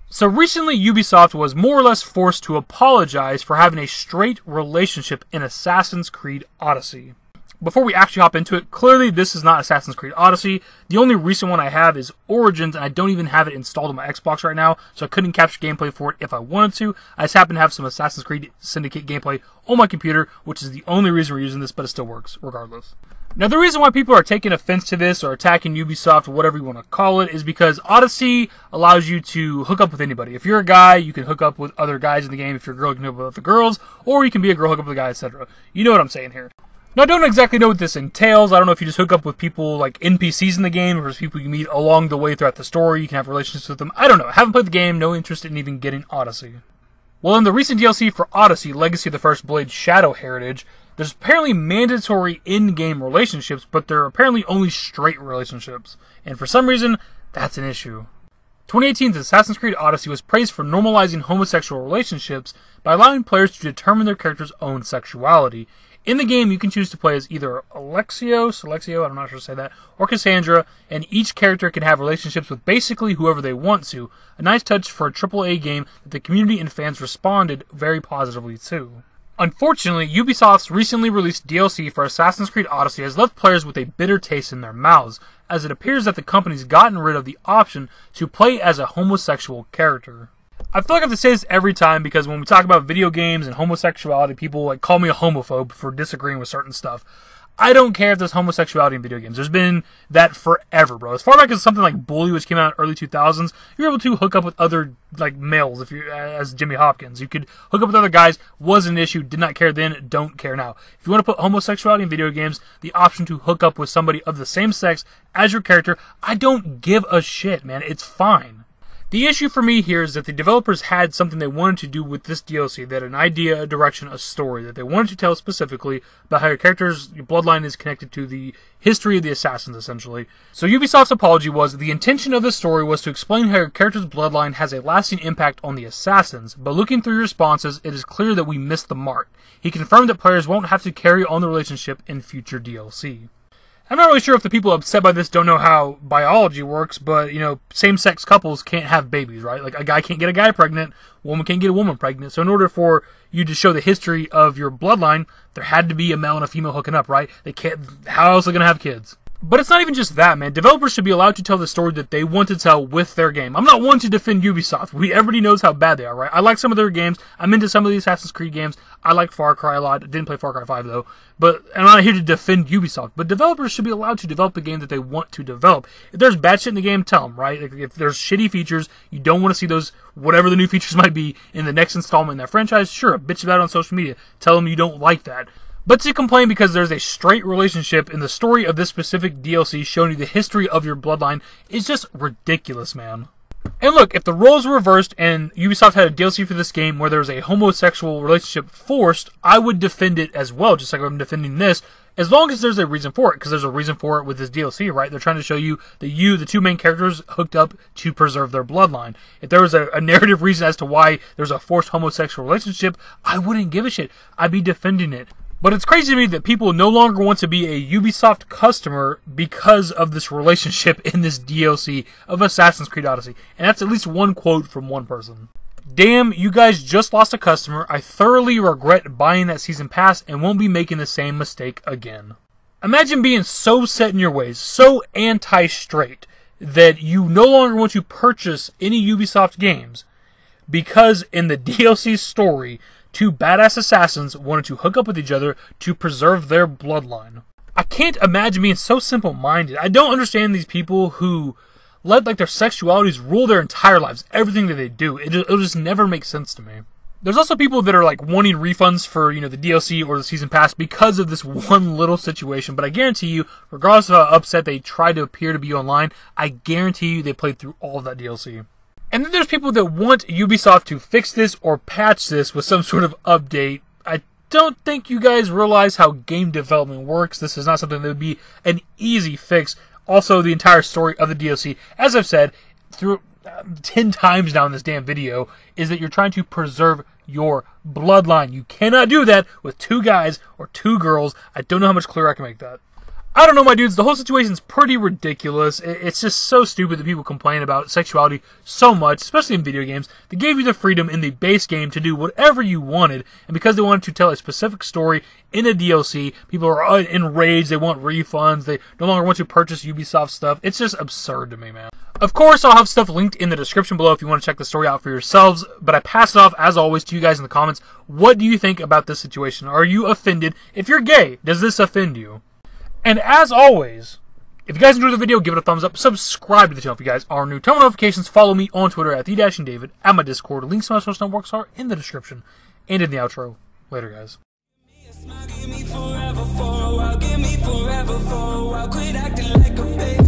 So recently, Ubisoft was more or less forced to apologize for having a straight relationship in Assassin's Creed Odyssey. Before we actually hop into it, clearly this is not Assassin's Creed Odyssey. The only recent one I have is Origins, and I don't even have it installed on my Xbox right now, so I couldn't capture gameplay for it if I wanted to. I just happen to have some Assassin's Creed Syndicate gameplay on my computer, which is the only reason we're using this, but it still works, regardless. Now, the reason why people are taking offense to this or attacking Ubisoft or whatever you want to call it is because Odyssey allows you to hook up with anybody. If you're a guy, you can hook up with other guys in the game. If you're a girl, you can hook up with other girls, or you can be a girl, hook up with a guy, etc. You know what I'm saying here. Now, I don't exactly know what this entails. I don't know if you just hook up with people like NPCs in the game, or there's people you meet along the way throughout the story. You can have relationships with them. I don't know. I haven't played the game. No interest in even getting Odyssey. Well, in the recent DLC for Odyssey, Legacy of the First Blade Shadow Heritage, there's apparently mandatory in-game relationships, but they're apparently only straight relationships. And for some reason, that's an issue. 2018's Assassin's Creed Odyssey was praised for normalizing homosexual relationships by allowing players to determine their character's own sexuality. In the game, you can choose to play as either Alexio, I'm not sure to say that, or Cassandra, and each character can have relationships with basically whoever they want to. A nice touch for a AAA game that the community and fans responded very positively to. Unfortunately, Ubisoft's recently released DLC for Assassin's Creed Odyssey has left players with a bitter taste in their mouths, as it appears that the company's gotten rid of the option to play as a homosexual character. I feel like I have to say this every time because when we talk about video games and homosexuality, people call me a homophobe for disagreeing with certain stuff. I don't care if there's homosexuality in video games. There's been that forever, bro. As far back as something like Bully, which came out in early 2000s, you were able to hook up with other males if you, as Jimmy Hopkins. You could hook up with other guys. Wasn't an issue. Did not care then. Don't care now. If you want to put homosexuality in video games, the option to hook up with somebody of the same sex as your character, I don't give a shit, man. It's fine. The issue for me here is that the developers had something they wanted to do with this DLC, that an idea, a direction, a story that they wanted to tell specifically about how your character's bloodline is connected to the history of the assassins, essentially. So Ubisoft's apology was, the intention of the story was to explain how your character's bloodline has a lasting impact on the assassins, but looking through your responses, it is clear that we missed the mark. He confirmed that players won't have to carry on the relationship in future DLC. I'm not really sure if the people upset by this don't know how biology works, but, same-sex couples can't have babies, right? Like, a guy can't get a guy pregnant, a woman can't get a woman pregnant. So in order for you to show the history of your bloodline, there had to be a male and a female hooking up, right? How else are they going to have kids? But it's not even just that, man. Developers should be allowed to tell the story that they want to tell with their game. I'm not one to defend Ubisoft. Everybody knows how bad they are, right? I like some of their games. I'm into some of the Assassin's Creed games. I like Far Cry a lot. Didn't play Far Cry 5, though. But I'm not here to defend Ubisoft. But developers should be allowed to develop the game that they want to develop. If there's bad shit in the game, tell them, right? If there's shitty features, you don't want to see those, whatever the new features might be, in the next installment in that franchise, sure, bitch about it on social media. Tell them you don't like that. But to complain because there's a straight relationship in the story of this specific DLC showing you the history of your bloodline is just ridiculous, man. And look, if the roles were reversed and Ubisoft had a DLC for this game where there was a homosexual relationship forced, I would defend it as well, just like I'm defending this, as long as there's a reason for it, because there's a reason for it with this DLC, right? They're trying to show you that the two main characters, hooked up to preserve their bloodline. If there was a narrative reason as to why there's a forced homosexual relationship, I wouldn't give a shit. I'd be defending it. But it's crazy to me that people no longer want to be a Ubisoft customer because of this relationship in this DLC of Assassin's Creed Odyssey. And that's at least one quote from one person. Damn, you guys just lost a customer. I thoroughly regret buying that season pass and won't be making the same mistake again. Imagine being so set in your ways, so anti-straight, that you no longer want to purchase any Ubisoft games because in the DLC story, two badass assassins wanted to hook up with each other to preserve their bloodline. I can't imagine being so simple-minded. I don't understand these people who let their sexualities rule their entire lives, everything that they do. It'll just never make sense to me. There's also people that are wanting refunds for the DLC or the season pass because of this one little situation. But I guarantee you, regardless of how upset they try to appear to be online, I guarantee you they played through all of that DLC. And then there's people that want Ubisoft to fix this or patch this with some sort of update. I don't think you guys realize how game development works. This is not something that would be an easy fix. Also, the entire story of the DLC, as I've said through 10 times now in this damn video, is that you're trying to preserve your bloodline. You cannot do that with two guys or two girls. I don't know how much clearer I can make that. I don't know, my dudes, the whole situation's pretty ridiculous. It's just so stupid that people complain about sexuality so much, especially in video games. They gave you the freedom in the base game to do whatever you wanted, and because they wanted to tell a specific story in a DLC, people are enraged, they want refunds, they no longer want to purchase Ubisoft stuff. It's just absurd to me, man. Of course, I'll have stuff linked in the description below if you want to check the story out for yourselves, but I pass it off, as always, to you guys in the comments. What do you think about this situation? Are you offended? If you're gay, does this offend you? And as always, if you guys enjoyed the video, give it a thumbs up, subscribe to the channel if you guys are new, turn on notifications, follow me on Twitter at @the-david, at my Discord, links to my social networks are in the description, and in the outro. Later, guys. Give me forever for a while, quit acting like a baby.